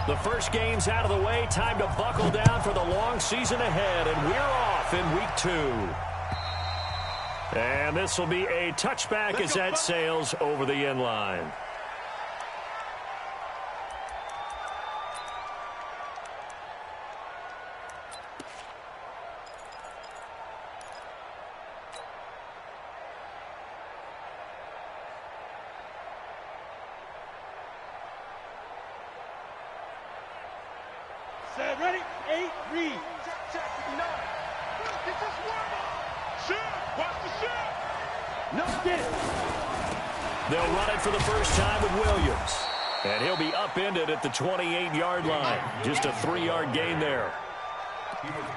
The first game's out of the way. Time to buckle down for the long season ahead, and we're off in week 2. And this will be a touchback as that sails over the end line. Set, ready, 8, read. Check, 9. This is one. Shoot, watch the shoot. No, get it. They'll run it for the first time with Williams. And he'll be upended at the 28-yard line. Just a 3-yard gain there.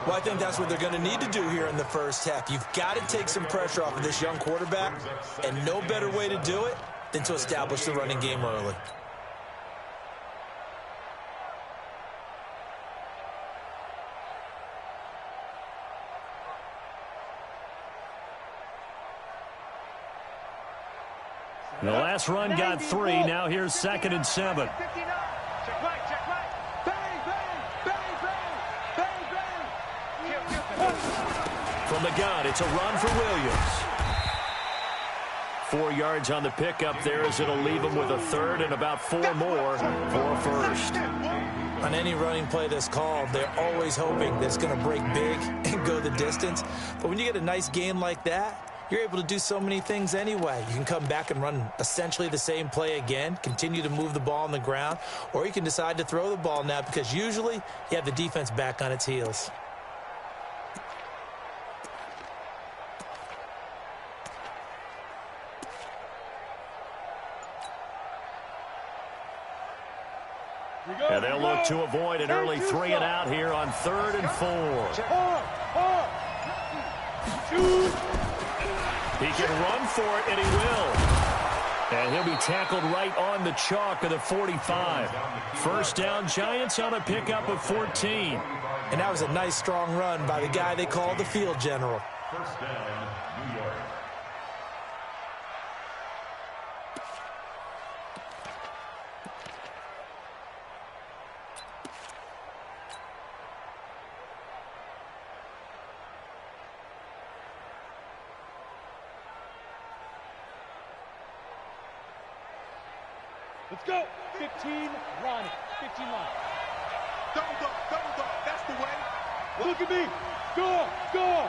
Well, I think that's what they're going to need to do here in the first half. You've got to take some pressure off of this young quarterback, and no better way to do it than to establish the running game early. The last run got 3. Now here's 2nd and 7. Check right, check right. Bang, bang, bang, bang, bang, bang. From the gun, it's a run for Williams. 4 yards on the pickup there as it'll leave him with a 3rd and about 4 more for a first. On any running play that's called, they're always hoping that it's going to break big and go the distance. But when you get a nice gain like that, you're able to do so many things anyway. You can come back and run essentially the same play again, continue to move the ball on the ground, or you can decide to throw the ball now because usually you have the defense back on its heels. And they'll look to avoid an early 3 and out here on 3rd and 4. He can run for it, and he will. And he'll be tackled right on the chalk of the 45. First down, Giants on a pickup of 14. And that was a nice, strong run by the guy they call the field general. First down, New York. Let's go. 15, Ronnie. 15 line. Double dog, that's the way. Look at me. Go, go.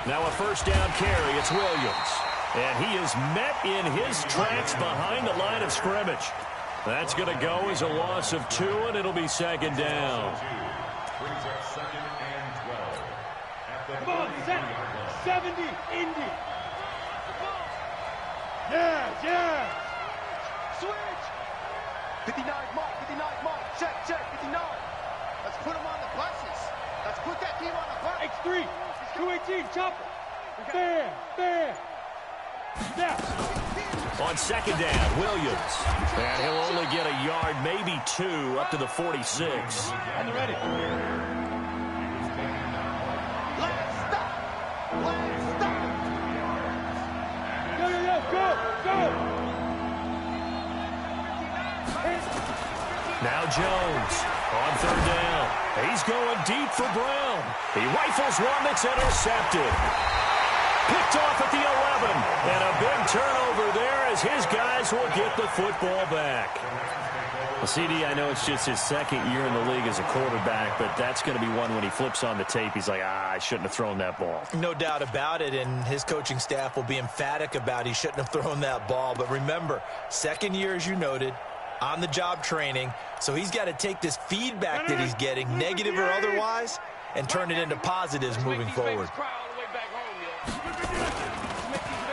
Now a first down carry. It's Williams. And he is met in his tracks behind the line of scrimmage. That's going to go as a loss of 2, and it'll be 2nd down. Brings up 2nd and 12. Come on, set. 70, Indy. Yeah. Switch. 59 mark, check, 59. Let's put him on the buses. Let's put that team on the bus. X3, 218, chopper. Bam. Now. On 2nd down, Williams. And he'll only get a yard, maybe 2, up to the 46. On the ready. Let's stop. Go. Now Jones on 3rd down. He's going deep for Brown. He rifles one that's intercepted. Picked off at the 11. And a big turnover there as his guys will get the football back. Well, CD, I know it's just his 2nd year in the league as a quarterback, but that's going to be one when he flips on the tape. He's like, I shouldn't have thrown that ball. No doubt about it, and his coaching staff will be emphatic about he shouldn't have thrown that ball. But remember, 2nd year, as you noted, on-the-job training, so he's got to take this feedback that he's getting, negative or otherwise, and turn it into positives moving forward.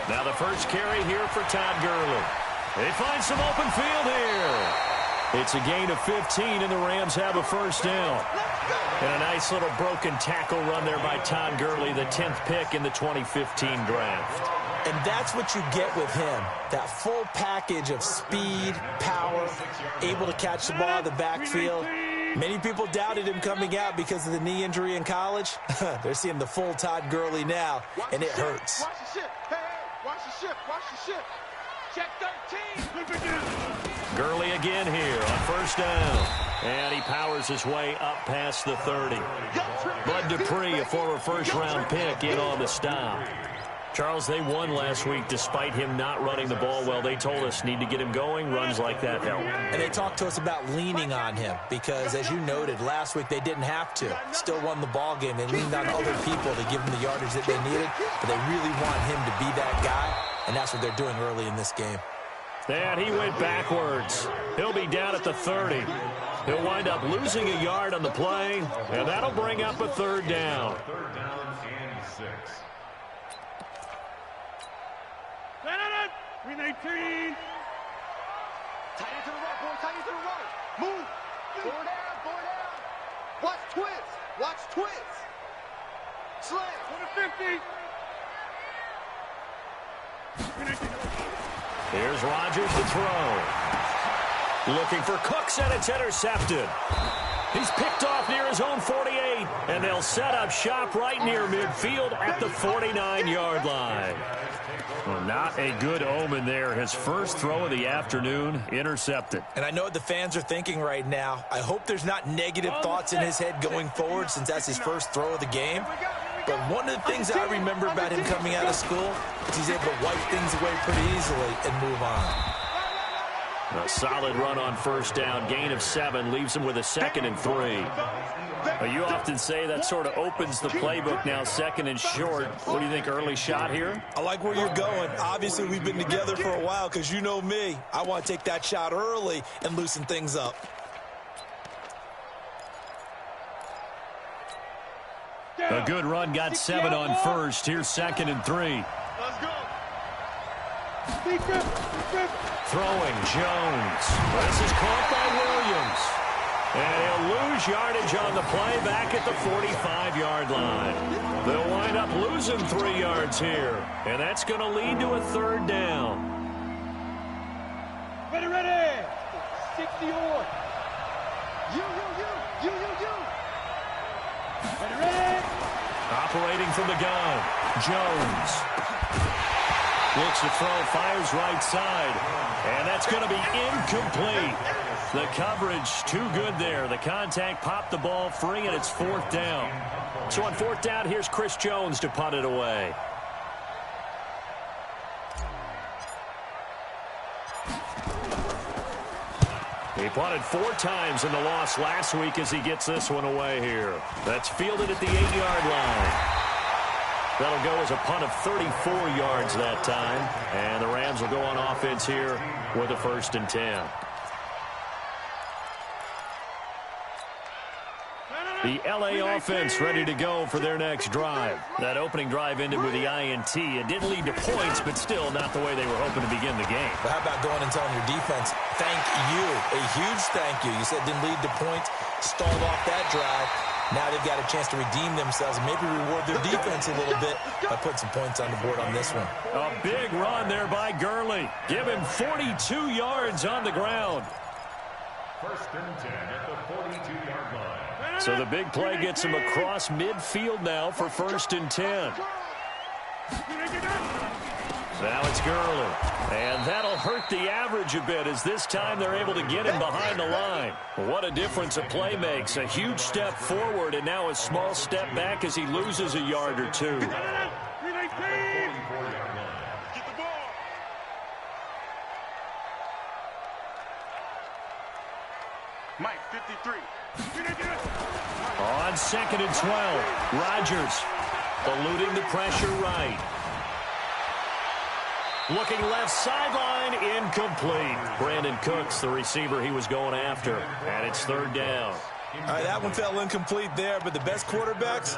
Now the first carry here for Todd Gurley. They find some open field here. It's a gain of 15, and the Rams have a first down. And a nice little broken tackle run there by Todd Gurley, the 10th pick in the 2015 draft. And that's what you get with him, that full package of speed, power, able to catch the ball out of the backfield. Many people doubted him coming out because of the knee injury in college. They're seeing the full Todd Gurley now, and it hurts. Watch the ship. Hey, watch the ship. Check 13. Gurley again here on first down. And he powers his way up past the 30. Bud Dupree, a former first-round pick, in on the stop. Charles, they won last week despite him not running the ball well. They told us need to get him going. Runs like that help. And they talked to us about leaning on him because, as you noted, last week they didn't have to. Still won the ball game. They leaned on other people to give them the yardage that they needed, but they really want him to be that guy, and that's what they're doing early in this game. And he went backwards. He'll be down at the 30. He'll wind up losing a yard on the play, and that'll bring up a third down. Third down and 6. Green 18. Tight end to the right, boy. Tight end to the right. Move. Four down. Watch twist. Slant. 50. Here's Rodgers to throw. Looking for Cooks, and it's intercepted. He's picked off near his own 48, and they'll set up shop right near midfield at the 49-yard line. Well, not a good omen there. His first throw of the afternoon, intercepted. And I know what the fans are thinking right now. I hope there's not negative thoughts in his head going forward since that's his first throw of the game. But one of the things I remember about him coming out of school is he's able to wipe things away pretty easily and move on. A solid run on first down. Gain of 7 leaves him with a 2nd and 3. You often say that sort of opens the playbook now, 2nd and short. What do you think, early shot here? I like where you're going. Obviously, we've been together for a while because you know me. I want to take that shot early and loosen things up. A good run, got 7 on first. Here's 2nd and 3. Let's go. Throwing Jones. This is caught by Williams. And he'll lose yardage on the play back at the 45-yard line. They'll wind up losing 3 yards here. And that's going to lead to a third down. Ready. 60 on. You. Ready. Operating from the gun. Jones. Looks to throw, fires right side. And that's going to be incomplete. The coverage too good there. The contact popped the ball free, and it's 4th down. So on 4th down, here's Chris Jones to punt it away. He punted 4 times in the loss last week as he gets this one away here. That's fielded at the 8-yard line. That'll go as a punt of 34 yards that time. And the Rams will go on offense here with a 1st and 10. The L.A. offense ready to go for their next drive. That opening drive ended with the INT. It didn't lead to points, but still not the way they were hoping to begin the game. But how about going and telling your defense, thank you, a huge thank you. You said it didn't lead to points, stalled off that drive. Now they've got a chance to redeem themselves and maybe reward their defense a little bit by putting some points on the board on this one. A big run there by Gurley. Give him 42 yards on the ground. 1st and 10 at the 42-yard line. So the big play gets him across midfield now for 1st and 10. Now it's Gurley. And that'll hurt the average a bit as this time they're able to get him behind the line. What a difference a play makes. A huge step forward and now a small step back as he loses a yard or 2. Mike, 53. On 2nd and 12, Rodgers eluding the pressure right. Looking left sideline, incomplete. Brandon Cooks, the receiver he was going after, and it's 3rd down. All right, that one fell incomplete there, but the best quarterbacks,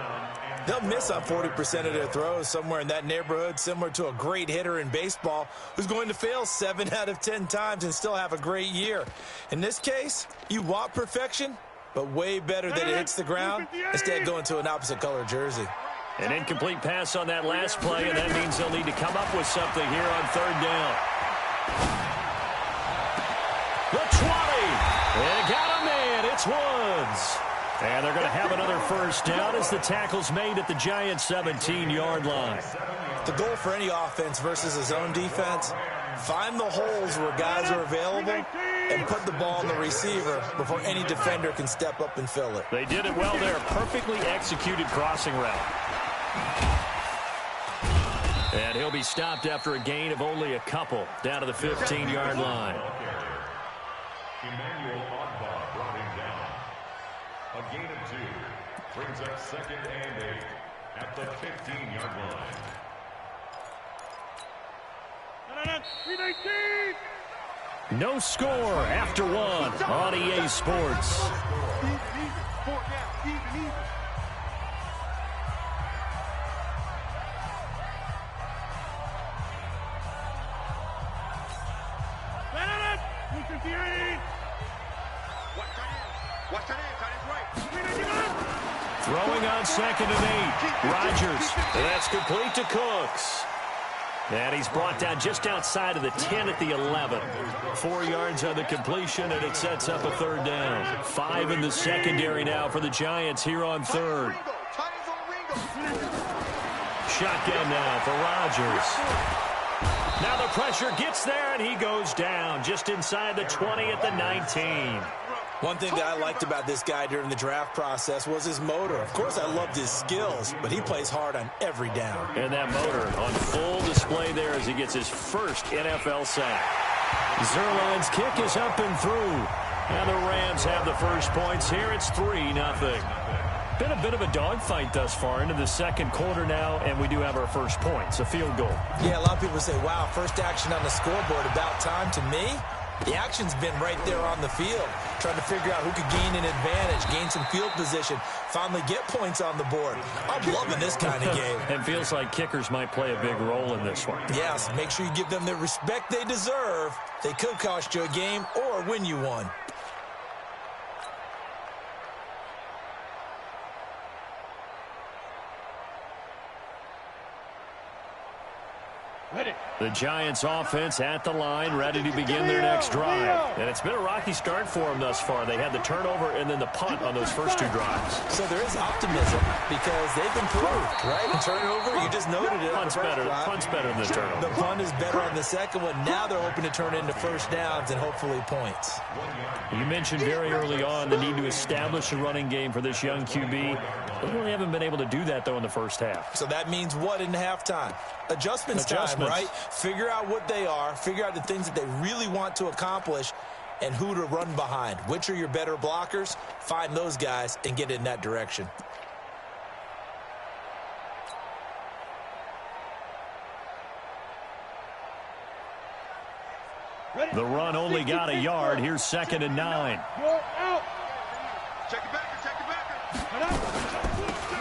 they'll miss on 40% of their throws, somewhere in that neighborhood, similar to a great hitter in baseball who's going to fail 7 out of 10 times and still have a great year. In this case, you want perfection, but way better that it hits the ground instead of going to an opposite color jersey. An incomplete pass on that last play, and that means they'll need to come up with something here on 3rd down. The 20. And got a man. It's Woods. And they're going to have another 1st down as the tackle's made at the Giants' 17-yard line. The goal for any offense versus his own defense, Find the holes where guys are available and put the ball in the receiver before any defender can step up and fill it. They did it well there. Perfectly executed crossing route. And he'll be stopped after a gain of only a couple down to the 15-yard line. Emmanuel Ogbah brought him down. A gain of 2 brings up 2nd and 8 at the 15-yard line. No score after 1 on EA Sports. Throwing on 2nd and 8. Rodgers. That's complete to Cooks. And he's brought down just outside of the 10 at the 11. 4 yards on the completion, and it sets up a 3rd down. 5 in the secondary now for the Giants here on 3rd. Shotgun now for Rodgers. Now the pressure gets there, and he goes down just inside the 20 at the 19. One thing that I liked about this guy during the draft process was his motor. Of course, I loved his skills, but he plays hard on every down. And that motor on full display there as he gets his first NFL sack. Zerline's kick is up and through. And the Rams have the first points here. It's 3-0. Been a bit of a dogfight thus far into the 2nd quarter now, and we do have our first points, a field goal. Yeah, a lot of people say, wow, first action on the scoreboard, about time. To me, the action's been right there on the field, trying to figure out who could gain an advantage, gain some field position, finally get points on the board. I'm loving this kind of game. It feels like kickers might play a big role in this one. Yes, make sure you give them the respect they deserve. They could cost you a game or win you one. The Giants offense at the line, ready to begin their next drive. And it's been a rocky start for them thus far. They had the turnover and then the punt on those first 2 drives. So there is optimism because they've improved, right? The turnover, you just noted it. Punt's better than the turnover. The punt is better on the second one. Now they're hoping to turn into first downs and hopefully points. You mentioned very early on the need to establish a running game for this young QB. They really haven't been able to do that, though, in the first half. So that means what in halftime? Adjustments time, right? Figure out what they are, figure out the things that they really want to accomplish, and who to run behind. Which are your better blockers? Find those guys and get in that direction. The run only got a yard. Here's 2nd and 9. Check it back.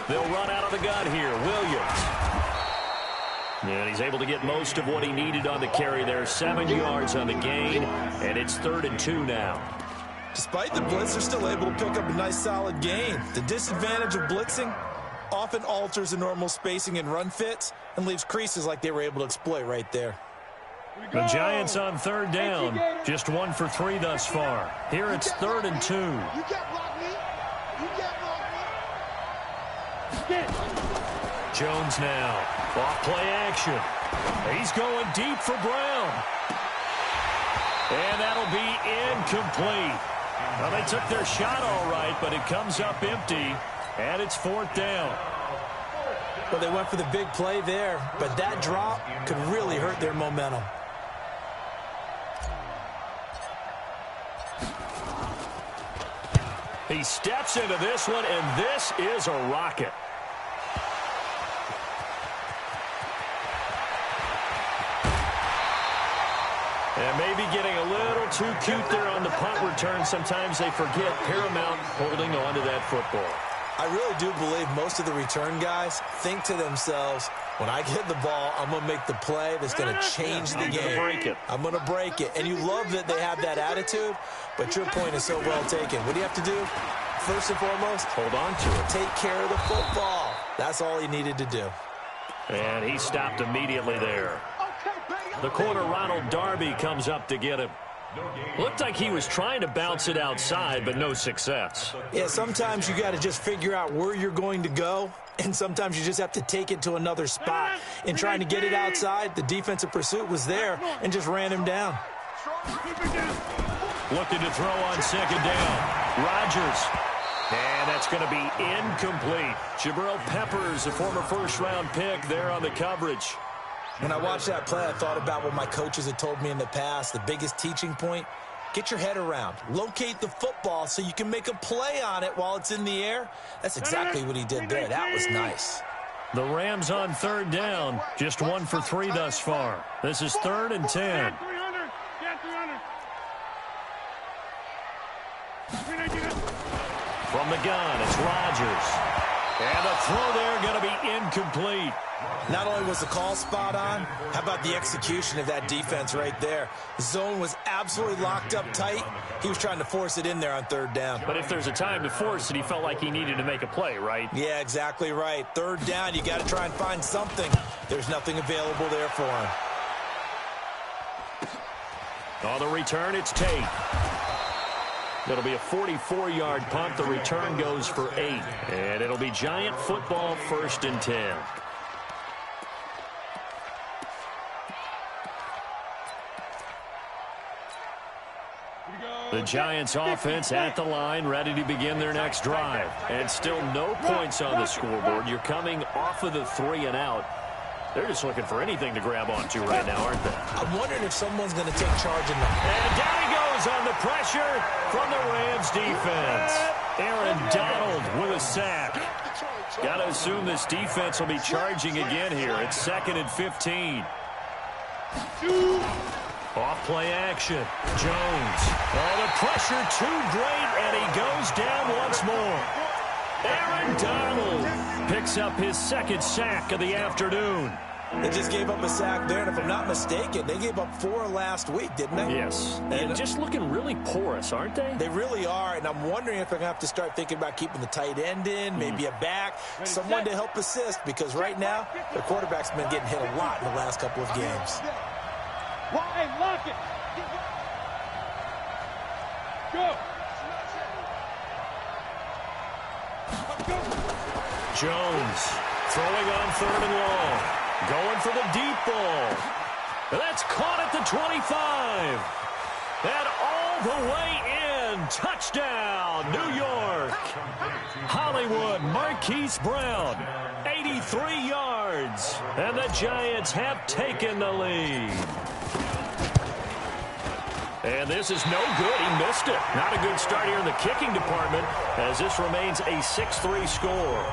They'll run out of the gun here. Williams. And he's able to get most of what he needed on the carry there. 7 yards on the gain, and it's 3rd and 2 now. Despite the blitz, they're still able to pick up a nice solid gain. The disadvantage of blitzing often alters the normal spacing and run fits and leaves creases like they were able to exploit right there. The Giants on 3rd down. Just 1 for 3 thus far. Here it's 3rd and 2. You can't block me. You can't block me. Jones now. Off play action. He's going deep for Brown. And that'll be incomplete. Well, they took their shot all right, but it comes up empty, and it's 4th down. Well, they went for the big play there, but that drop could really hurt their momentum. He steps into this one, and this is a rocket. And maybe getting a little too cute there on the punt return. Sometimes they forget paramount holding on to that football. I really do believe most of the return guys think to themselves, when I get the ball, I'm going to make the play that's going to change the game. I'm going to break it. And you love that they have that attitude, but your point is so well taken. What do you have to do? First and foremost, hold on to it. Take care of the football. That's all he needed to do. And he stopped immediately there. The corner, Ronald Darby, comes up to get him. Looked like he was trying to bounce it outside, but no success. Yeah, sometimes you got to just figure out where you're going to go And sometimes you just have to take it to another spot. In trying to get it outside, the defensive pursuit was there and just ran him down. Looking to throw on second down. Rodgers. And that's going to be incomplete. Jabril Peppers, a former first-round pick, there on the coverage. When I watched that play, I thought about what my coaches had told me in the past. The biggest teaching point, get your head around. Locate the football so you can make a play on it while it's in the air. That's exactly what he did there. That was nice. The Rams on third down. Just 1 for 3 thus far. This is 3rd and 10. From the gun, it's Rodgers. And the throw there going to be incomplete. Not only was the call spot on, how about the execution of that defense right there? The zone was absolutely locked up tight. He was trying to force it in there on 3rd down. But if there's a time to force it, he felt like he needed to make a play, right? Yeah, exactly right. 3rd down, you got to try and find something. There's nothing available there for him. On the return, it's Tate. It'll be a 44-yard punt. The return goes for 8. And it'll be Giant football, 1st and 10. The Giants offense at the line, ready to begin their next drive. And still no points on the scoreboard. You're coming off of the 3 and out. They're just looking for anything to grab onto right now, aren't they? I'm wondering if someone's going to take charge in the... And down he goes on the pressure from the Rams defense. Aaron Donald with a sack. Got to assume this defense will be charging again here. It's 2nd and 15. Off play action. Jones. Oh, the pressure too great, and he goes down once more. Aaron Donald picks up his 2nd sack of the afternoon. They just gave up a sack there, and if I'm not mistaken, they gave up 4 last week, didn't they? Yes. And just looking really porous, aren't they? They really are, and I'm wondering if they're going to have to start thinking about keeping the tight end in, maybe a back, someone to help assist, because right now, their quarterback's been getting hit a lot in the last couple of games. Hey, lock it. Go. Jones throwing on 3rd and long. Going for the deep ball. That's caught at the 25. And all the way in. Touchdown, New York. Hollywood, Marquise Brown, 83 yards. And the Giants have taken the lead. And this is no good. He missed it. Not a good start here in the kicking department as this remains a 6-3 score.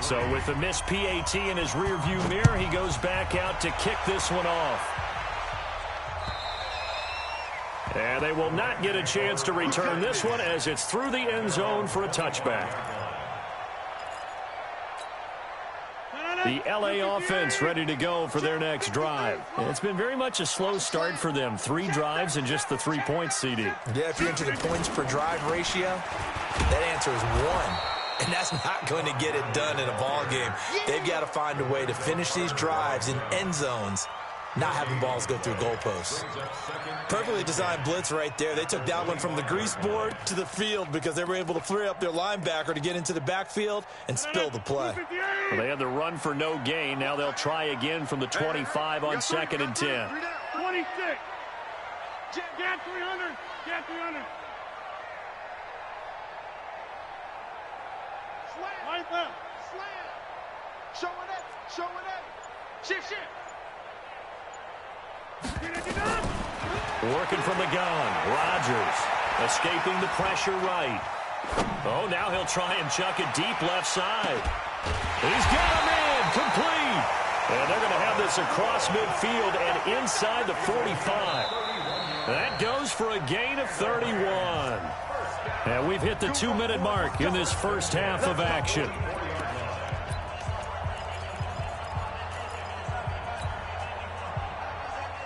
So with the missed PAT in his rearview mirror, he goes back out to kick this one off. And they will not get a chance to return this one as it's through the end zone for a touchback. The LA offense ready to go for their next drive. And it's been very much a slow start for them. 3 drives and just the 3 points, CD. Yeah, if you're into the points per drive ratio, that answer is 1. And that's not going to get it done in a ball game. They've got to find a way to finish these drives in end zones, not having balls go through goalposts. Perfectly designed blitz right there. They took that one from the grease board to the field because they were able to free up their linebacker to get into the backfield and spill the play. Well, they had the run for no gain. Now they'll try again from the 25 on 2nd and 10. 26. Get 300. Get 300. Slam. Right left. Slam. Show it up. Show it up. Shift, shift. Working from the gun. Rodgers escaping the pressure right. Oh, now he'll try and chuck it deep left side. He's got him in. Complete. And they're going to have this across midfield and inside the 45. That goes for a gain of 31. And we've hit the 2-minute mark in this first half of action.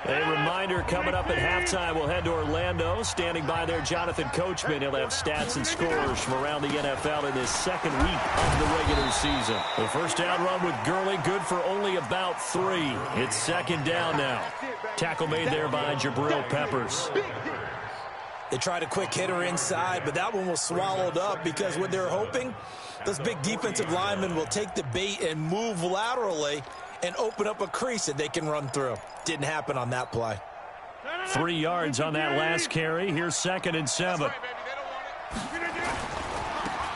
A reminder coming up at halftime, we'll head to Orlando. Standing by there, Jonathan Coachman. He'll have stats and scores from around the NFL in this 2nd week of the regular season. The first down run with Gurley, good for only about 3. It's 2nd down now. Tackle made there by Jabril Peppers. They tried a quick hitter inside, but that one was swallowed up because what they're hoping, those big defensive linemen will take the bait and move laterally and open up a crease that they can run through. Didn't happen on that play. 3 yards on that last carry. Here's 2nd and 7.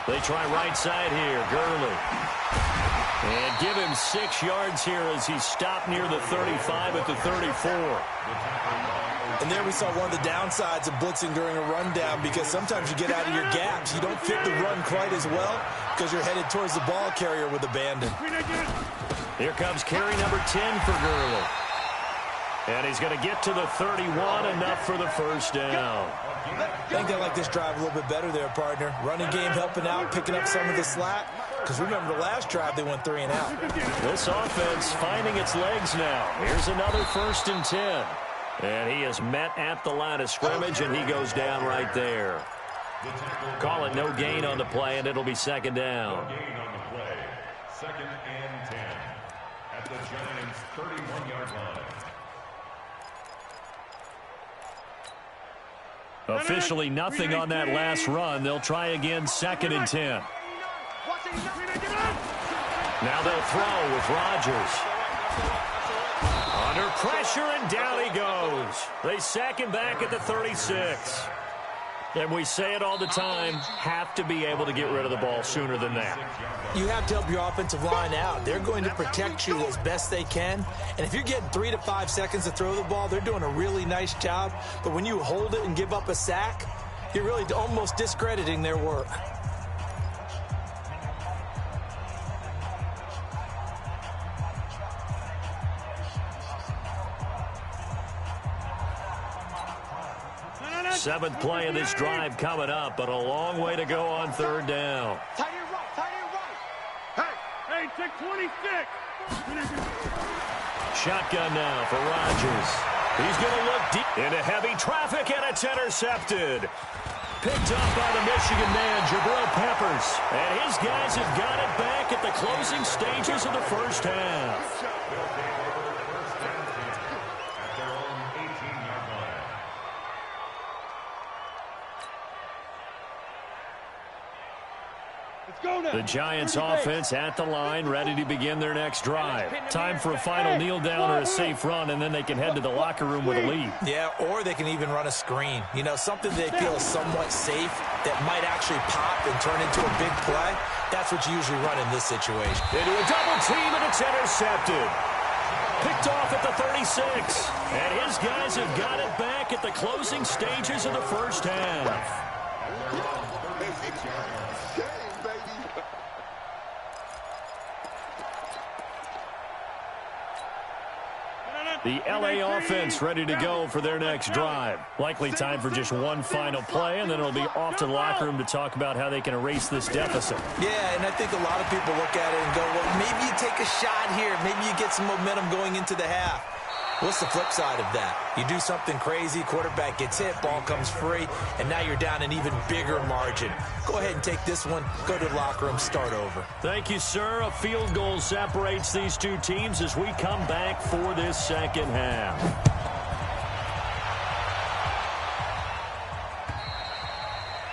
They try right side here. Gurley. And give him 6 yards here as he stopped near the 35 at the 34. And there we saw one of the downsides of blitzing during a rundown, because sometimes you get out of your gaps. You don't fit the run quite as well because you're headed towards the ball carrier with abandon. Here comes carry number 10 for Gurley. And he's going to get to the 31, enough for the first down. I think they like this drive a little bit better there, partner. Running game helping out, picking up some of the slack. Because remember, the last drive they went 3 and out. This offense finding its legs now. Here's another 1st and 10. And he is met at the line of scrimmage, and he goes down right there. Call it no gain on the play, and it'll be 2nd down. No gain on the play. 2nd and 10 at the Giants' 31-yard line. Officially nothing on that last run. They'll try again, 2nd and 10. Now they'll throw with Rodgers. Under pressure, and down he goes. They sack him back at the 36. And we say it all the time, have to be able to get rid of the ball sooner than that. You have to help your offensive line out. They're going to protect you as best they can. And if you're getting 3 to 5 seconds to throw the ball, they're doing a really nice job. But when you hold it and give up a sack, you're really almost discrediting their work. Seventh play of this drive coming up, but a long way to go on 3rd down. Tight end right. Hey, take 26. Shotgun now for Rodgers. He's going to look deep into heavy traffic, and it's intercepted. Picked up by the Michigan man, Jabril Peppers. And his guys have got it back at the closing stages of the first half. The Giants offense at the line, ready to begin their next drive. Time for a final kneel down or a safe run, and then they can head to the locker room with a lead. Yeah, or they can even run a screen. You know, something they feel is somewhat safe that might actually pop and turn into a big play. That's what you usually run in this situation. Into a double team, and it's intercepted. Picked off at the 36. And his guys have got it back at the closing stages of the first half. The LA offense ready to go for their next drive. Likely time for just one final play, and then it'll be off to the locker room to talk about how they can erase this deficit. Yeah, and I think a lot of people look at it and go, well, maybe you take a shot here. Maybe you get some momentum going into the half. What's the flip side of that? You do something crazy, quarterback gets hit, ball comes free, and now you're down an even bigger margin. Go ahead and take this one, go to the locker room, start over. Thank you, sir. A field goal separates these two teams as we come back for this second half.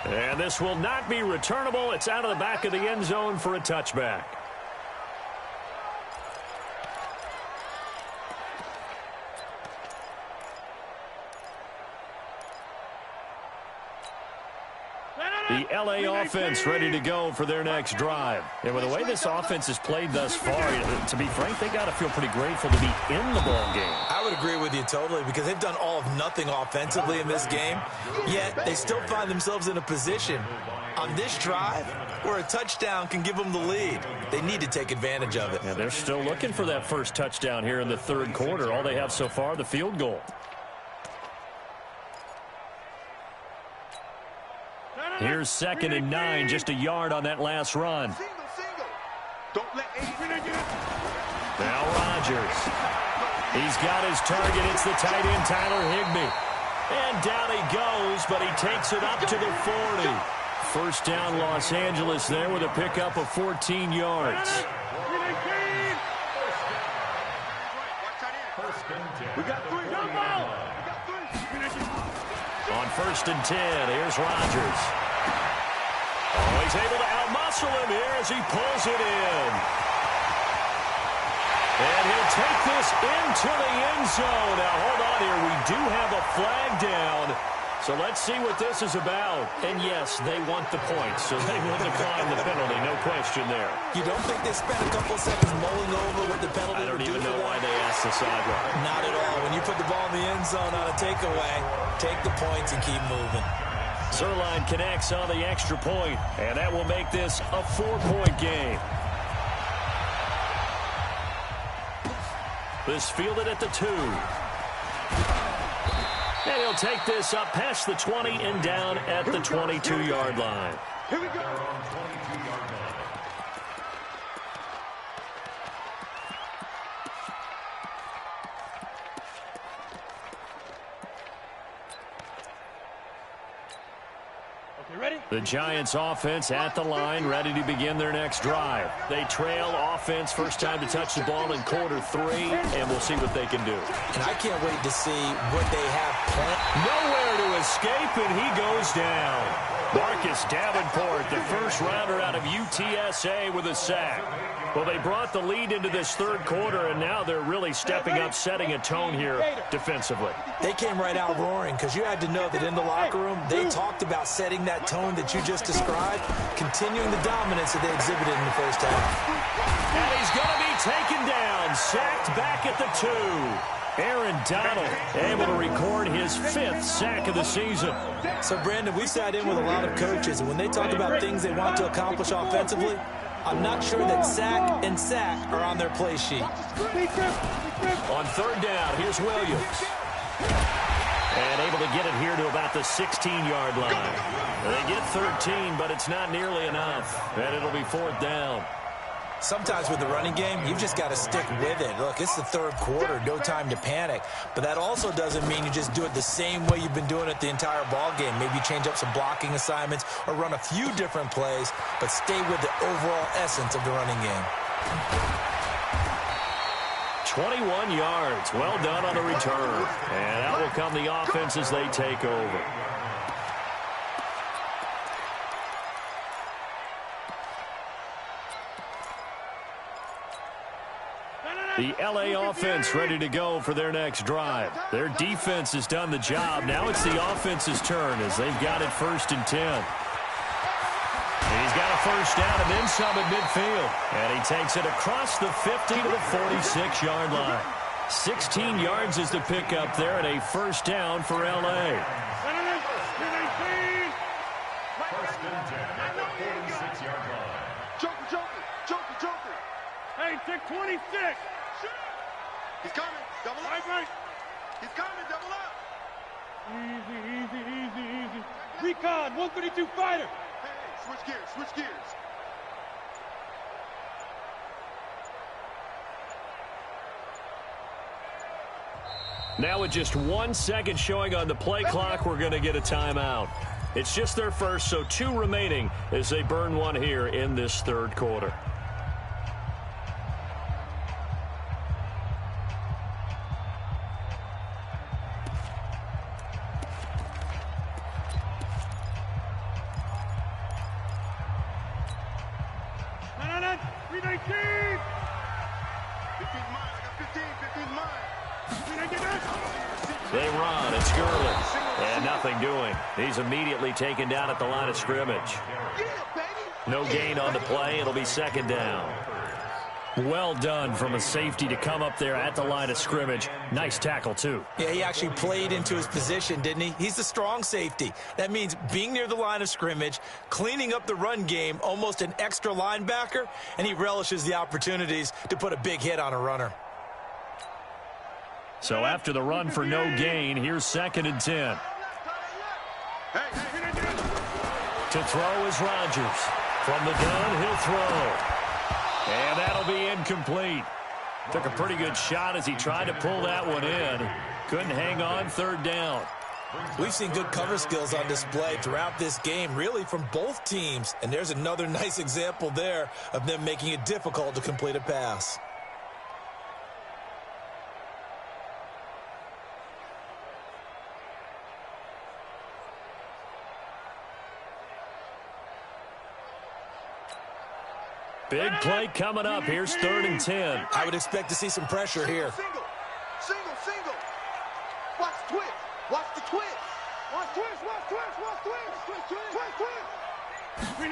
And this will not be returnable. It's out of the back of the end zone for a touchback. The LA offense ready to go for their next drive. And with the way this offense has played thus far, to be frank, they got to feel pretty grateful to be in the ball game. I would agree with you totally, because they've done all of nothing offensively in this game, yet they still find themselves in a position on this drive where a touchdown can give them the lead. They need to take advantage of it. Yeah, they're still looking for that first touchdown here in the third quarter. All they have so far, the field goal. Here's 2nd and 9, just a yard on that last run. Don't let now Rodgers. He's got his target. It's the tight end, Tyler Higbee. And down he goes, but he takes it up to the 40. First down, Los Angeles there with a pickup of 14 yards. On first and 10. Here's Rodgers. Oh, he's able to outmuscle him here as he pulls it in. And he'll take this into the end zone. Now, hold on here. We do have a flag down. So let's see what this is about. And yes, they want the points, so they will decline the penalty. No question there. You don't think they spent a couple seconds mulling over what the penalty I don't would do even for know them? why they asked the sideline. Not at all. When you put the ball in the end zone on a takeaway, take the points and keep moving. Zerline connects on the extra point, and that will make this a 4-point game. This fielded at the 2. And he'll take this up past the 20 and down at the 22-yard line. Here we go. The Giants offense at the line, ready to begin their next drive. They trail offense, first time to touch the ball in quarter 3, and we'll see what they can do. And I can't wait to see what they have planned. Nowhere to escape, and he goes down. Marcus Davenport, the first rounder out of UTSA with a sack. Well, they brought the lead into this third quarter, and now they're really stepping up, setting a tone here defensively. They came right out roaring because you had to know that in the locker room, they talked about setting that tone that you just described, continuing the dominance that they exhibited in the first half. And he's going to be taken down, sacked back at the 2. Aaron Donald able to record his 5th sack of the season. So, Brandon, we sat in with a lot of coaches, and when they talk about things they want to accomplish offensively, I'm not sure that sack and sack are on their play sheet. On third down, here's Williams. And able to get it here to about the 16-yard line. They get 13, but it's not nearly enough. And it'll be 4th down. Sometimes with the running game, you've just got to stick with it. Look, it's the third quarter, no time to panic. But that also doesn't mean you just do it the same way you've been doing it the entire ball game. Maybe change up some blocking assignments or run a few different plays, but stay with the overall essence of the running game. 21 yards. Well done on the return. And out will come the offense as they take over. The L.A. offense ready to go for their next drive. Their defense has done the job. Now it's the offense's turn as they've got it 1st and 10. He's got a first down and then some at midfield. And he takes it across the 50 to the 46-yard line. 16 yards is the pickup there and a first down for L.A. First and 10 at the 46-yard line. Joker. Hey, take 26. He's coming. Double up. Right. He's coming. Double up. Easy. Recon, 132 fighter. Hey, switch gears. Now with just 1 second showing on the play clock, we're going to get a timeout. It's just their first, so 2 remaining as they burn one here in this third quarter. No. 319. 15 mine. I got 15 mine. 319. They run. It's Gurley. And nothing doing. He's immediately taken down at the line of scrimmage. No gain on the play. It'll be 2nd down. Well done from a safety to come up there at the line of scrimmage. Nice tackle, too. Yeah, he actually played into his position, didn't he? He's the strong safety. That means being near the line of scrimmage, cleaning up the run game, almost an extra linebacker, and he relishes the opportunities to put a big hit on a runner. So after the run for no gain, here's 2nd and 10. To throw is Rodgers. From the gun, he'll throw. And that'll be incomplete. Took a pretty good shot as he tried to pull that one in. Couldn't hang on, 3rd down. We've seen good cover skills on display throughout this game, really from both teams. And there's another nice example there of them making it difficult to complete a pass. Big play coming up. Here's 3rd and 10. I would expect to see some pressure here. Single. Watch the twist. Watch the twist. Watch twist.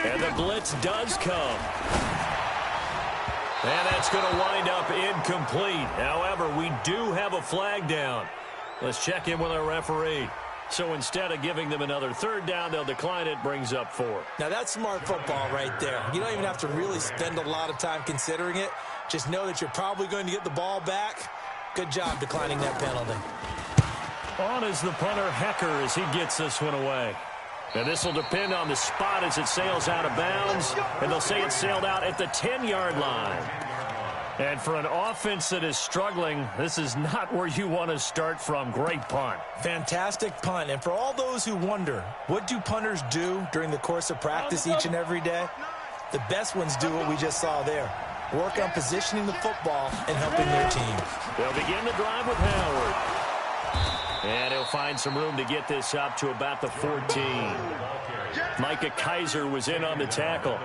And the blitz does come. And that's going to wind up incomplete. However, we do have a flag down. Let's check in with our referee. So instead of giving them another 3rd down, they'll decline it, brings up 4. Now, that's smart football right there. You don't even have to really spend a lot of time considering it. Just know that you're probably going to get the ball back. Good job declining that penalty. On is the punter, Hecker, as he gets this one away. And this will depend on the spot as it sails out of bounds. And they'll say it sailed out at the 10-yard line. And for an offense that is struggling, this is not where you want to start from. Great punt. Fantastic punt. And for all those who wonder, what do punters do during the course of practice each and every day? The best ones do what we just saw there. Work on positioning the football and helping their team. They'll begin the drive with Howard. And he'll find some room to get this up to about the 14. Micah Kaiser was in on the tackle.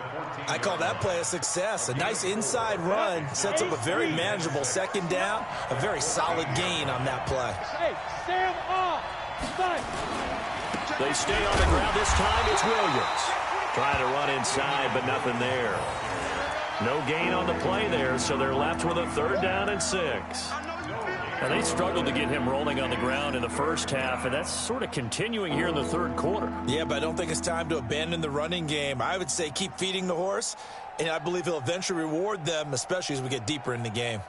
I call that play a success. A nice inside run sets up a very manageable 2nd down. A very solid gain on that play. Hey, stand off. They stay on the ground this time. It's Williams. Trying to run inside, but nothing there. No gain on the play there, so they're left with a 3rd down and 6. Now, they struggled to get him rolling on the ground in the first half, and that's sort of continuing here in the 3rd quarter. Yeah, but I don't think it's time to abandon the running game. I would say keep feeding the horse, and I believe he'll eventually reward them, especially as we get deeper in the game.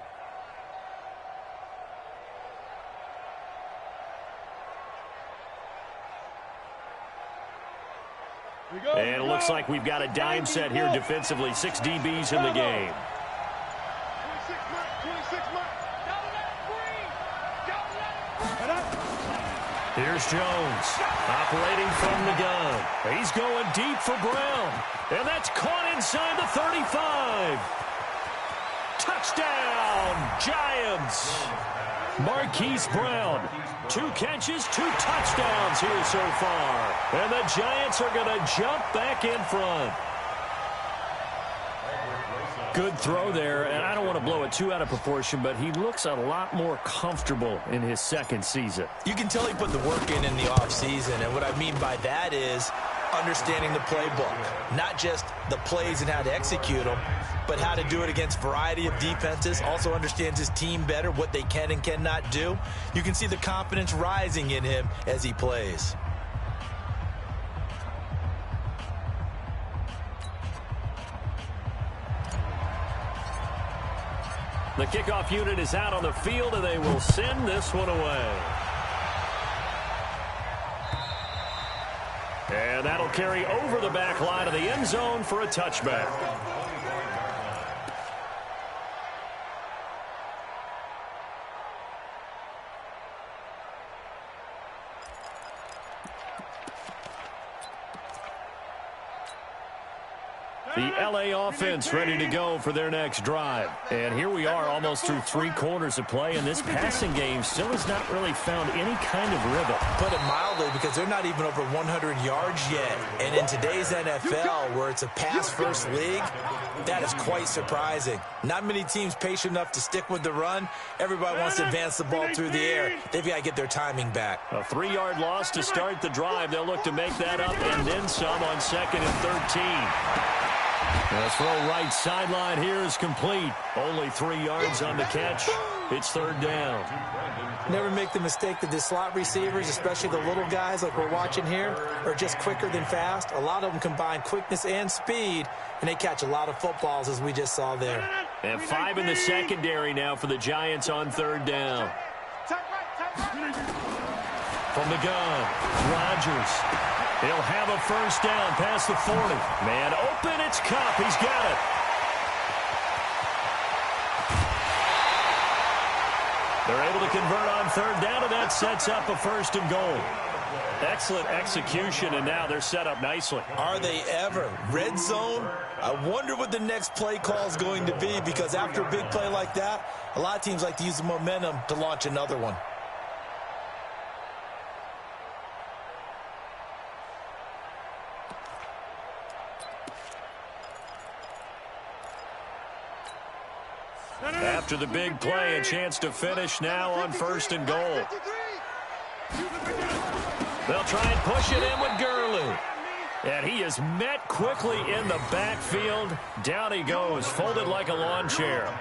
And it looks like we've got a dime set here defensively. 6 DBs in the game. Here's Jones, operating from the gun. He's going deep for Brown. And that's caught inside the 35. Touchdown, Giants. Marquise Brown, 2 catches, 2 touchdowns here so far. And the Giants are going to jump back in front. Good throw there, and I don't want to blow it too out of proportion, but he looks a lot more comfortable in his 2nd season. You can tell he put the work in the offseason, and what I mean by that is understanding the playbook. Not just the plays and how to execute them, but how to do it against a variety of defenses. Also understands his team better, what they can and cannot do. You can see the confidence rising in him as he plays. The kickoff unit is out on the field, and they will send this one away. And that'll carry over the back line of the end zone for a touchback. The LA offense ready to go for their next drive. And here we are almost through 3 quarters of play, and this passing game still has not really found any kind of rhythm. Put it mildly, because they're not even over 100 yards yet. And in today's NFL, where it's a pass-first league, that is quite surprising. Not many teams patient enough to stick with the run. Everybody wants to advance the ball through the air. They've got to get their timing back. A 3-yard loss to start the drive. They'll look to make that up and then some on 2nd and 13. The throw right sideline here is complete. Only 3 yards on the catch. It's 3rd down. Never make the mistake that the slot receivers, especially the little guys like we're watching here, are just quicker than fast. A lot of them combine quickness and speed, and they catch a lot of footballs, as we just saw there. And 5 in the secondary now for the Giants on 3rd down. From the gun, Rodgers. He'll have a first down past the 40. Man open, it's Kupp. He's got it. They're able to convert on 3rd down, and that sets up a 1st and goal. Excellent execution, and now they're set up nicely. Are they ever? Red zone? I wonder what the next play call is going to be, because after a big play like that, a lot of teams like to use the momentum to launch another one. After the big play, a chance to finish now on 1st and goal. They'll try and push it in with Gurley. And he is met quickly in the backfield. Down he goes, folded like a lawn chair.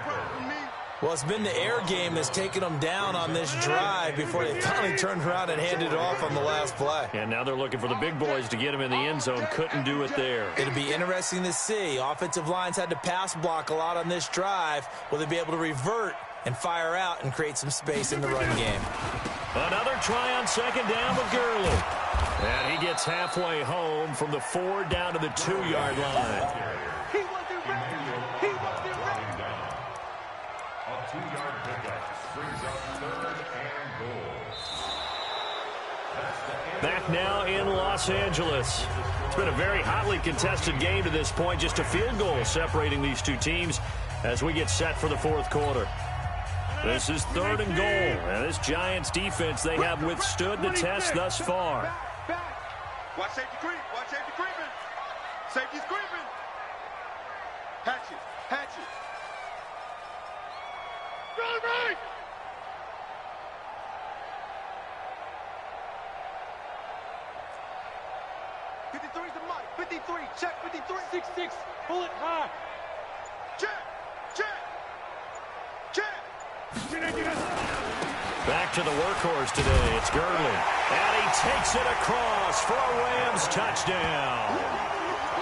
Well, it's been the air game that's taken them down on this drive before they finally turned around and handed it off on the last play. And now they're looking for the big boys to get him in the end zone. Couldn't do it there. It'll be interesting to see. Offensive lines had to pass block a lot on this drive. Will they be able to revert and fire out and create some space in the run game? Another try on 2nd down with Gurley. And he gets halfway home from the 4 down to the 2-yard line. He wasn't ready. He wasn't ready. A 2-yard pickup brings up 3rd and goal. Back now in Los Angeles. It's been a very hotly contested game to this point. Just a field goal separating these two teams as we get set for the 4th quarter. This is 3rd and goal. And this Giants defense, they have withstood the test thus far. Back. Watch safety creep. Watch safety creeping. Safety's creeping. Hatchet. Hatchet. Right. 53's the mark. 53. Check 53. 6-6. Pull it high. Check. Check. Check. Back to the workhorse today. It's Gurley. And he takes it across for a Rams touchdown.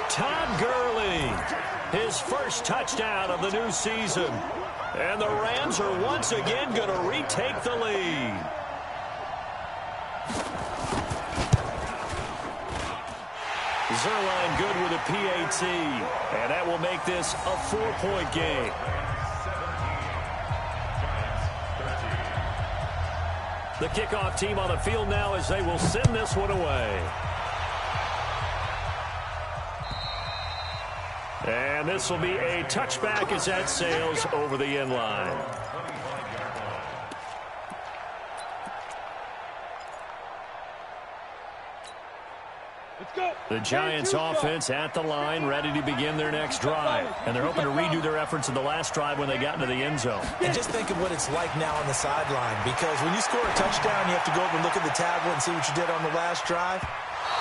Todd Gurley, his first touchdown of the new season. And the Rams are once again going to retake the lead. Zerline good with a PAT. And that will make this a 4-point game. The kickoff team on the field now as they will send this one away. And this will be a touchback as that sails over the end line. Let's go. The Giants offense at the line, ready to begin their next drive. And they're hoping to redo their efforts in the last drive when they got into the end zone. And just think of what it's like now on the sideline, because when you score a touchdown, you have to go over and look at the tablet and see what you did on the last drive.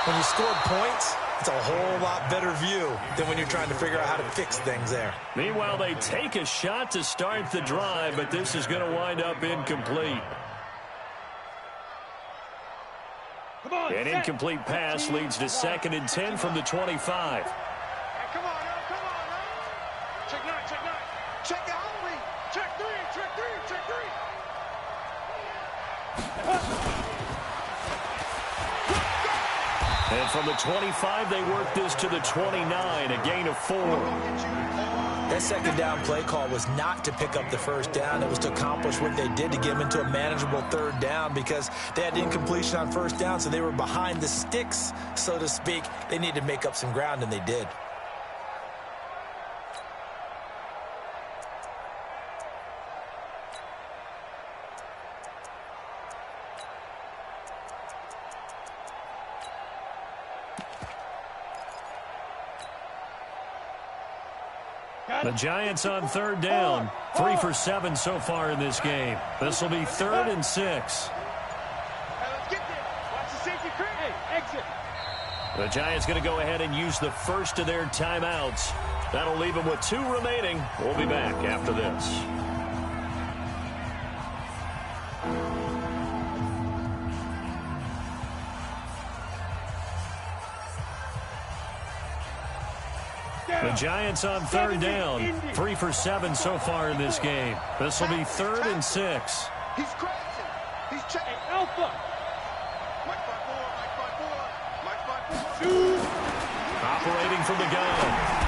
When you scored points, it's a whole lot better view than when you're trying to figure out how to fix things there. Meanwhile, they take a shot to start the drive, but this is going to wind up incomplete. An incomplete pass leads to 2nd and 10 from the 25. Hey, come on now. Come on now. Check 9. Check 9. Check the hungry. Check 3. Check 3. Check 3. And from the 25, they work this to the 29, a gain of 4. That 2nd down play call was not to pick up the 1st down. It was to accomplish what they did to get them into a manageable 3rd down because they had incompletion on 1st down, so they were behind the sticks, so to speak. They needed to make up some ground, and they did. The Giants on 3rd down. 3 for 7 so far in this game. This will be 3rd and 6. Hey, let's get there. Watch the safety creep. Hey, exit. The Giants going to go ahead and use the first of their timeouts. That'll leave them with 2 remaining. We'll be back after this. The Giants on 3rd down. 3 for 7 so far in this game. This will be 3rd and 6. He's crazy. He's checking. Alpha. Mike 5-4. Mike 5-4. Mike 5-4. Operating from the gun.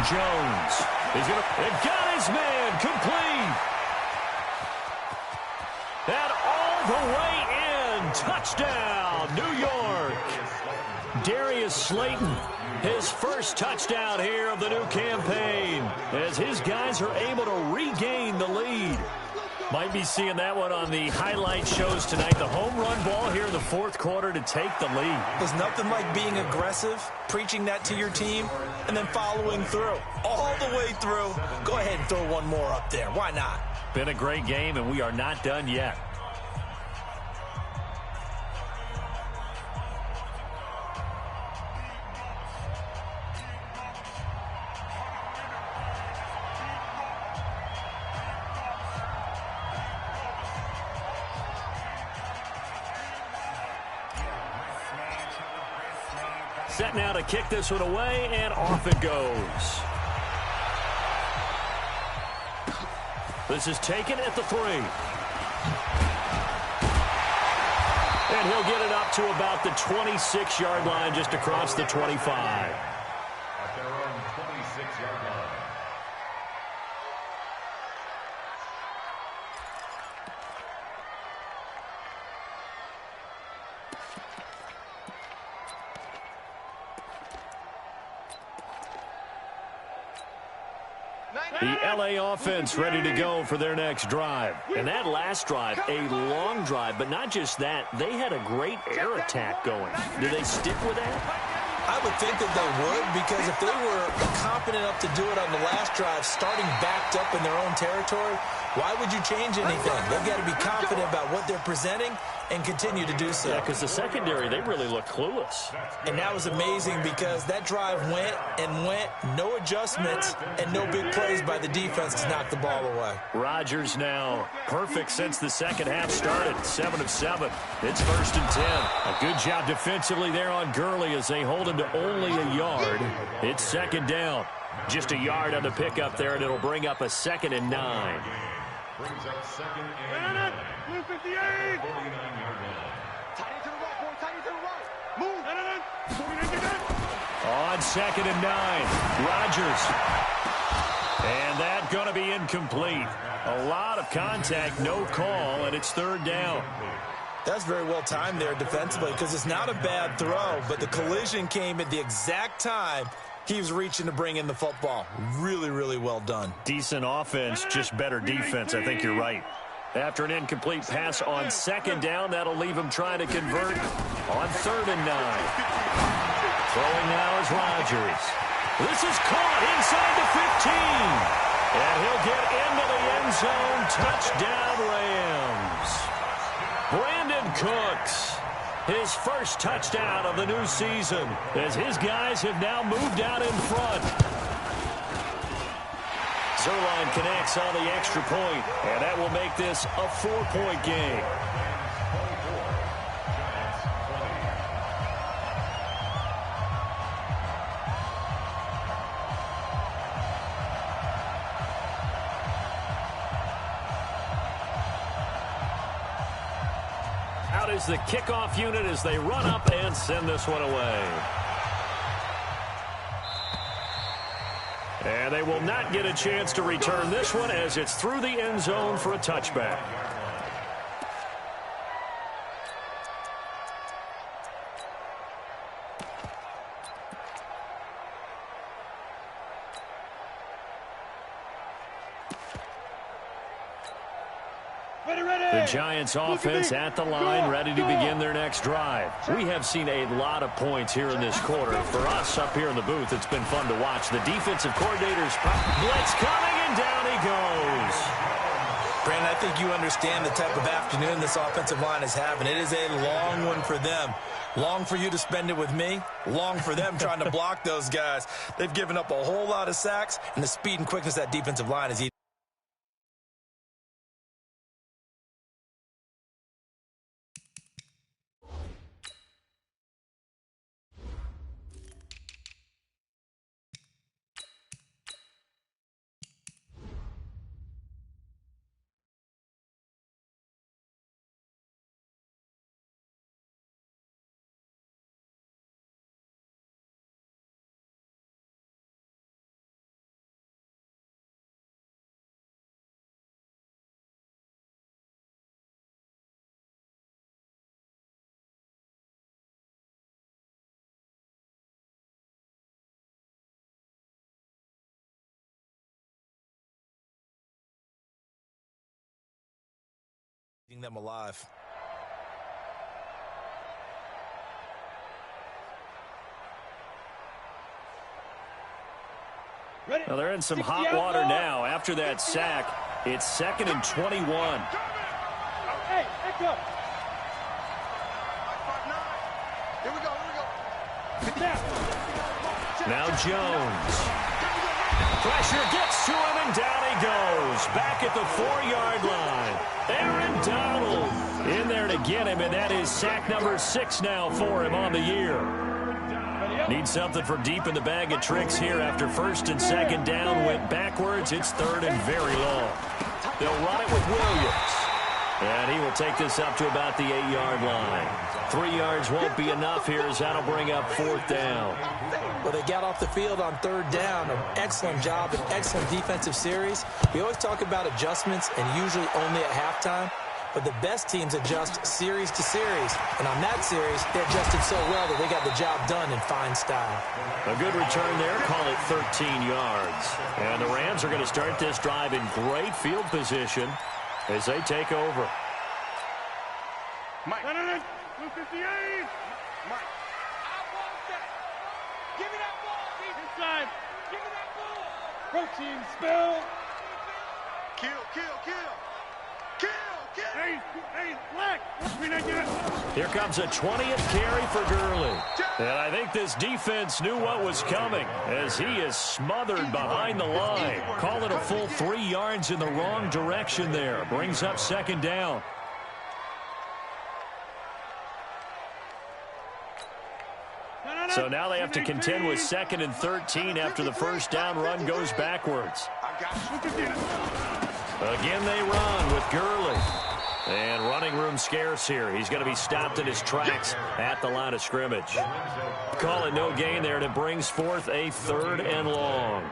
Jones. He's going to... It got his man complete. And all the way in. Touchdown, New York. Darius Slayton, his first touchdown here of the new campaign, as his guys are able to regain the lead. Might be seeing that one on the highlight shows tonight. The home run ball here in the 4th quarter to take the lead. There's nothing like being aggressive, preaching that to your team, and then following through. All the way through. Go ahead and throw one more up there. Why not? Been a great game, and we are not done yet. Set now to kick this one away, and off it goes. This is taken at the 3. And he'll get it up to about the 26-yard line, just across the 25. At their own 26-yard line. The L.A. offense ready to go for their next drive. And that last drive, a long drive, but not just that. They had a great air attack going. Do they stick with that? I would think that they would, because if they were confident enough to do it on the last drive, starting backed up in their own territory, why would you change anything? They've got to be confident about what they're presenting and continue to do so. Yeah, because the secondary, they really look clueless. And that was amazing because that drive went and went, no adjustments, and no big plays by the defense to knock the ball away. Rodgers now perfect since the second half started, 7 of 7. It's 1st and 10. A good job defensively there on Gurley as they hold him to only a yard. It's 2nd down. Just a yard on the pickup there, and it'll bring up a 2nd and 9. Brings up 2nd and 9. Blue 58. 49-yard line. Tight end to the right, boy. Tight end to the right. Move. On 2nd and 9, Rodgers. And that going to be incomplete. A lot of contact, no call, and it's 3rd down. That's very well timed there defensively, because it's not a bad throw, but the collision came at the exact time he was reaching to bring in the football. Really, really well done. Decent offense, just better defense. I think you're right. After an incomplete pass on 2nd down, that'll leave him trying to convert on 3rd and 9. Throwing now is Rodgers. This is caught inside the 15. And he'll get into the end zone. Touchdown, Rams. Brandon Cooks, his first touchdown of the new season, as his guys have now moved out in front. Zerline connects on the extra point, and that will make this a 4-point game. Out is the kickoff unit as they run up and send this one away. And they will not get a chance to return this one as it's through the end zone for a touchback. The Giants offense at the line, ready to begin their next drive. We have seen a lot of points here in this quarter. For us up here in the booth, it's been fun to watch. The defensive coordinator's blitz coming, and down he goes. Brandon, I think you understand the type of afternoon this offensive line is having. It is a long one for them. Long for you to spend it with me. Long for them trying to block those guys. They've given up a whole lot of sacks, and the speed and quickness of that defensive line is easy. Them alive. Well, they're in some hot water now after that sack. It's 2nd and 21. Hey, echo. Here we go. Now Jones. Pressure gets to him, and down he goes. Back at the 4-yard line. Aaron Donald in there to get him, and that is sack number 6 now for him on the year. Need something from deep in the bag of tricks here after 1st and 2nd down. Went backwards. It's 3rd and very long. They'll run it with Williams. And he will take this up to about the 8-yard line. 3 yards won't be enough here as that'll bring up 4th down. Well, they got off the field on 3rd down. An excellent job, an excellent defensive series. We always talk about adjustments and usually only at halftime. But the best teams adjust series to series. And on that series, they adjusted so well that they got the job done in fine style. A good return there. Call it 13 yards. And the Rams are going to start this drive in great field position as they take over. Mike. 258. Mike. I want that. Give me that ball, Pete. Inside. Give me that ball. Protein spill. Kill. Hey, black. Here comes a 20th carry for Gurley. And I think this defense knew what was coming as he is smothered behind the line. Call it a full 3 yards in the wrong direction there. Brings up 2nd down. So now they have to contend with 2nd and 13 after the 1st down run goes backwards. Again they run with Gurley. And running room scarce here. He's going to be stopped in his tracks at the line of scrimmage. Call it no gain there, and it brings forth a 3rd and long.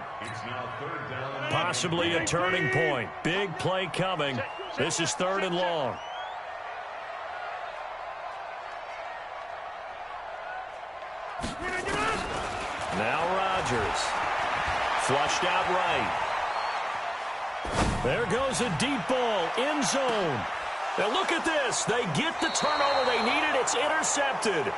Possibly a turning point. Big play coming. This is 3rd and long. Now Rodgers. Flushed out right. There goes a deep ball. End zone. Now look at this. They get the turnover they needed. It's intercepted.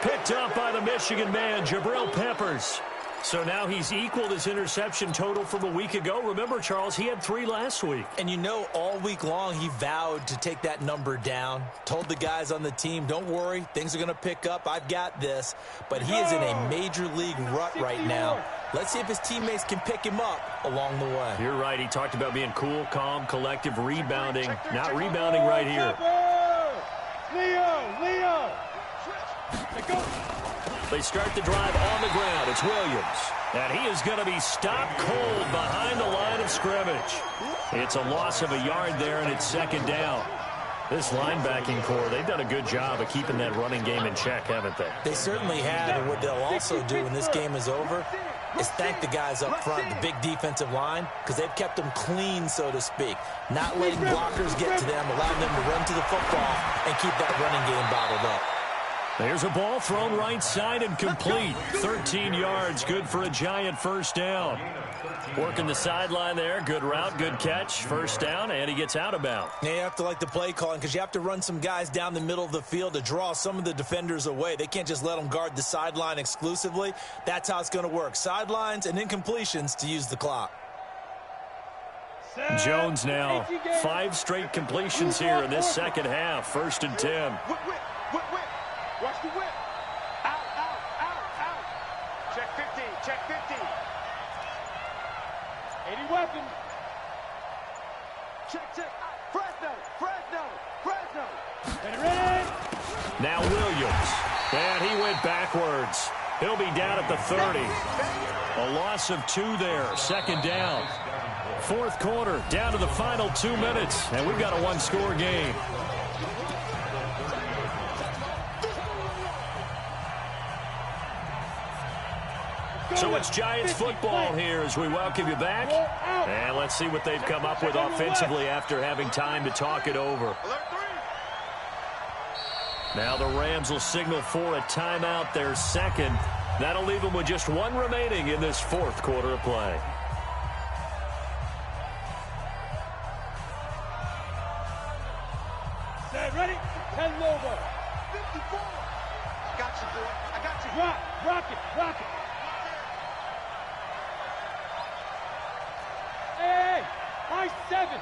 Picked up by the Michigan man, Jabril Peppers. So now he's equaled his interception total from a week ago. Remember, Charles, he had 3 last week. And you know, all week long he vowed to take that number down. Told the guys on the team, don't worry, things are going to pick up. I've got this. But he is in a major league rut right now. Let's see if his teammates can pick him up along the way. You're right. He talked about being cool, calm, collective, rebounding. Not rebounding right here. Leo. They start the drive on the ground. It's Williams. And he is going to be stopped cold behind the line of scrimmage. It's a loss of a yard there, and it's 2nd down. This linebacking core, they've done a good job of keeping that running game in check, haven't they? They certainly have, and what they'll also do when this game is over is thank the guys up front, the big defensive line, because they've kept them clean, so to speak. Not letting blockers get to them, allowing them to run to the football and keep that running game bottled up. There's a ball thrown right side and complete. 13 yards, good for a giant 1st down. Working the sideline there. Good route, good catch. 1st down, and he gets out of bounds. Yeah, you have to like the play calling because you have to run some guys down the middle of the field to draw some of the defenders away. They can't just let them guard the sideline exclusively. That's how it's going to work. Sidelines and incompletions to use the clock. Jones now 5 straight completions here in this 2nd half. 1st and 10. Whip. Watch the whip. Out. Check 50. 80 weapons. Check. Fresno. Ready. Now Williams. And he went backwards. He'll be down at the 30. A loss of 2 there. 2nd down. 4th quarter, down to the final 2 minutes. And we've got a 1-score game. So it's Giants football here as we welcome you back. And let's see what they've come up with offensively after having time to talk it over. Now the Rams will signal for a timeout, their 2nd. That'll leave them with just 1 remaining in this 4th quarter of play. Set, ready? 10 over. 54. I got you, boy. I got you. Rock it. Hey, I said 7.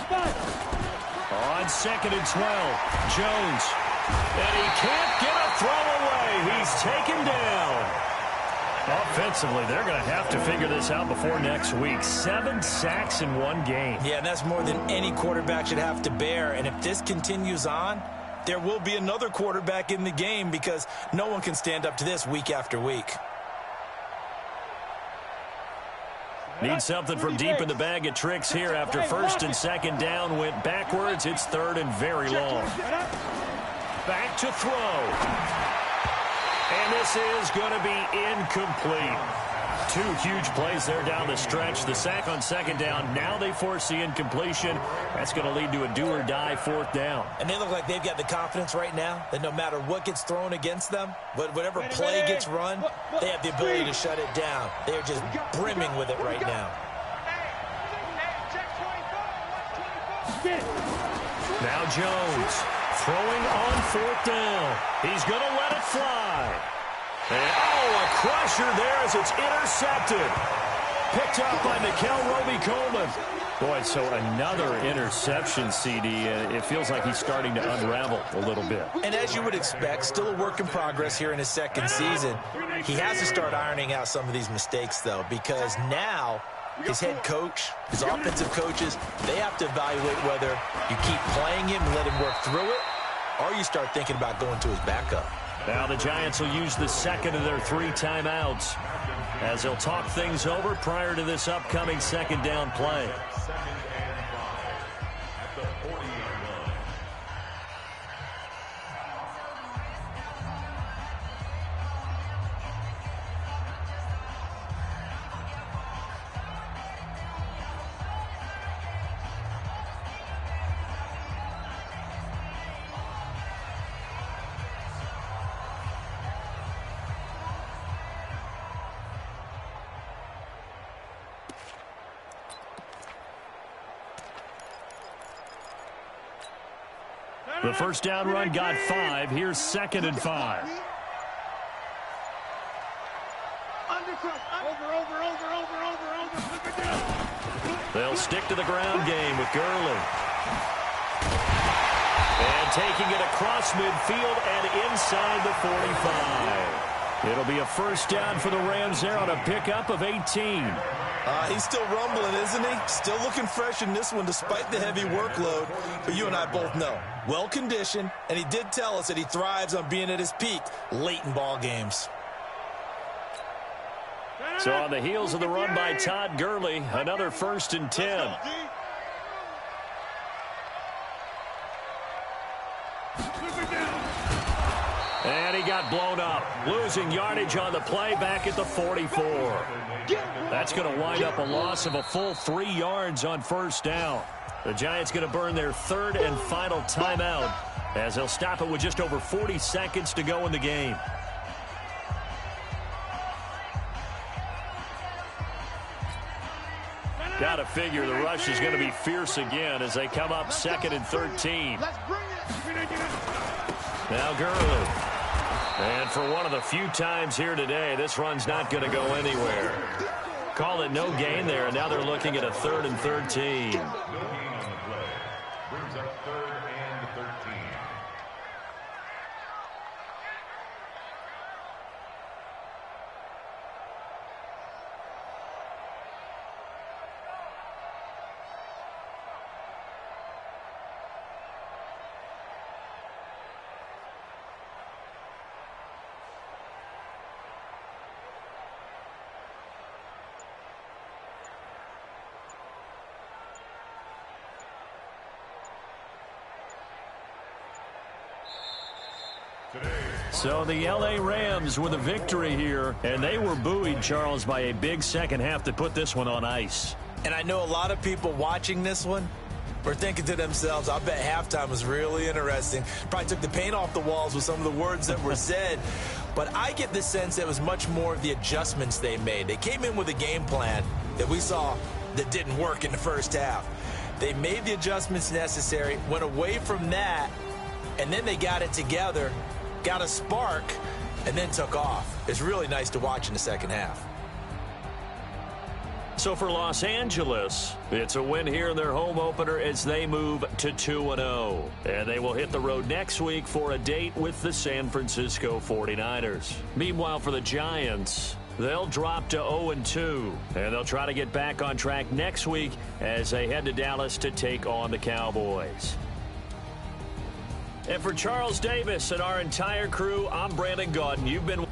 5. On 2nd and 12, Jones. And he can't get a throw away. He's taken down. Offensively, they're going to have to figure this out before next week. 7 sacks in one game. Yeah, and that's more than any quarterback should have to bear. And if this continues on, there will be another quarterback in the game because no one can stand up to this week after week. Need something from deep in the bag of tricks here after 1st and 2nd down went backwards. It's 3rd and very long. Back to throw. And this is going to be incomplete. 2 huge plays there down the stretch. The sack on 2nd down. Now they force the incompletion. That's going to lead to a do-or-die 4th down. And they look like they've got the confidence right now that no matter what gets thrown against them, whatever play gets run, they have the ability to shut it down. They're just brimming with it right now. Now Jones throwing on 4th down. He's going to let it fly. And, a crusher there as it's intercepted. Picked up by Mikel Roby-Coleman. Boy, so another interception, CD. It feels like he's starting to unravel a little bit. And as you would expect, still a work in progress here in his 2nd season. He has to start ironing out some of these mistakes, though, because now his head coach, his offensive coaches, they have to evaluate whether you keep playing him and let him work through it, or you start thinking about going to his backup. Now the Giants will use the 2nd of their 3 timeouts as they'll talk things over prior to this upcoming 2nd down play. The 1st down run got 5. Here's 2nd and 5. They'll stick to the ground game with Gurley. And taking it across midfield and inside the 45. It'll be a 1st down for the Rams there on a pickup of 18. He's still rumbling, isn't he? Still looking fresh in this one despite the heavy workload. But you and I both know, well-conditioned, and he did tell us that he thrives on being at his peak late in ball games. So on the heels of the run by Todd Gurley, another 1st and 10. And he got blown up, losing yardage on the play back at the 44. That's going to wind up a loss of a full 3 yards on 1st down. The Giants going to burn their 3rd and final timeout as they'll stop it with just over 40 seconds to go in the game. Got to figure the rush is going to be fierce again as they come up 2nd and 13. Now Gurley. And for one of the few times here today, this run's not going to go anywhere. Call it no gain there, and now they're looking at a 3rd and 13. Brings up 3rd and 13. So the L.A. Rams with a victory here, and they were buoyed, Charles, by a big second half to put this one on ice. And I know a lot of people watching this one were thinking to themselves, I bet halftime was really interesting. Probably took the paint off the walls with some of the words that were said. But I get the sense that it was much more of the adjustments they made. They came in with a game plan that we saw that didn't work in the first half. They made the adjustments necessary, went away from that, and then they got it together, got a spark, and then took off. It's really nice to watch in the second half. So for Los Angeles, it's a win here in their home opener as they move to 2-0. And they will hit the road next week for a date with the San Francisco 49ers. Meanwhile, for the Giants, they'll drop to 0-2. And they'll try to get back on track next week as they head to Dallas to take on the Cowboys. And for Charles Davis and our entire crew, I'm Brandon Gaudin. You've been